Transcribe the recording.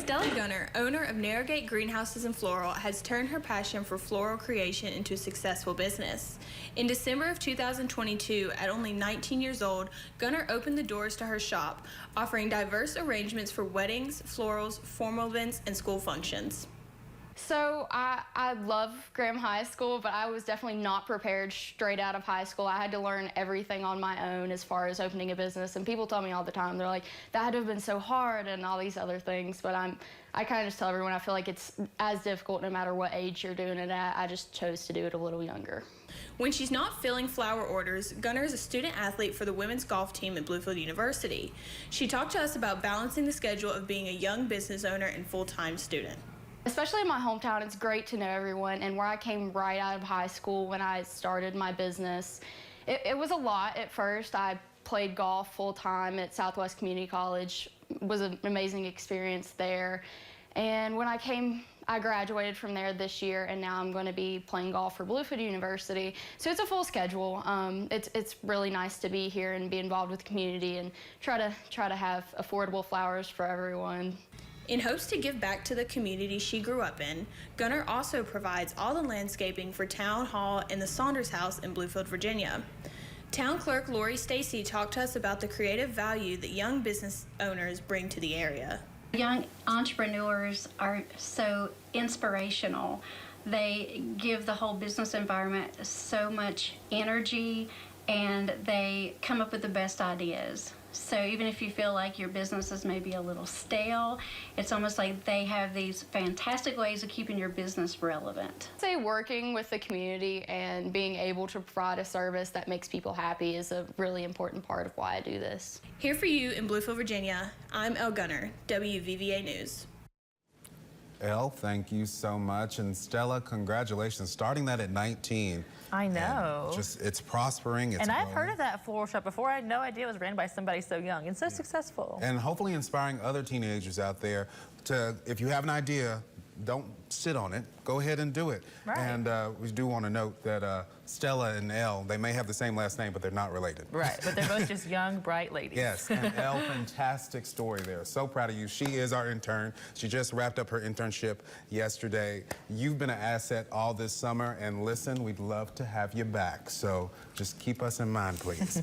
Stella Gunter, owner of Narrowgate Greenhouses and Floral, has turned her passion for floral creation into a successful business. In December of 2022, at only 19 years old, Gunter opened the doors to her shop, offering diverse arrangements for weddings, florals, formal events, and school functions. So I love Graham High School, but I was definitely not prepared straight out of high school. I had to learn everything on my own as far as opening a business. And people tell me all the time, they're like, that had to have been so hard and all these other things. But I kind of just tell everyone I feel like it's as difficult no matter what age you're doing it at. I just chose to do it a little younger. When she's not filling flower orders, Gunter is a student athlete for the women's golf team at Bluefield University. She talked to us about balancing the schedule of being a young business owner and full-time student. Especially in my hometown, it's great to know everyone, and where I came right out of high school when I started my business, it was a lot at first. I played golf full-time at Southwest Community College. It was an amazing experience there. And when I graduated from there this year, and now I'm going to be playing golf for Bluefield University. So it's a full schedule. It's really nice to be here and be involved with the community and try to have affordable flowers for everyone. In hopes to give back to the community she grew up in, Gunter also provides all the landscaping for Town Hall and the Saunders House in Bluefield, Virginia. Town Clerk Lori Stacy talked to us about the creative value that young business owners bring to the area. Young entrepreneurs are so inspirational. They give the whole business environment so much energy, and they come up with the best ideas. So even if you feel like your business is maybe a little stale, it's almost like they have these fantastic ways of keeping your business relevant. I'd say working with the community and being able to provide a service that makes people happy is a really important part of why I do this. Here for you in Bluefield, Virginia, I'm Elle Gunter, WVVA News. Elle, thank you so much. And Stella, congratulations. Starting that at 19. I know. It's prospering. It's and I've growing. heard of that floral shop before. I had no idea it was ran by somebody so young and so successful. And hopefully inspiring other teenagers out there to, if you have an idea, don't sit on it. Go ahead and do it. Right. And we do want to note that Stella and Elle, they may have the same last name, but they're not related. Right, but they're both just young, bright ladies. Yes, and Elle, fantastic story there. So proud of you. She is our intern. She just wrapped up her internship yesterday. You've been an asset all this summer, and listen, we'd love to have you back. So just keep us in mind, please.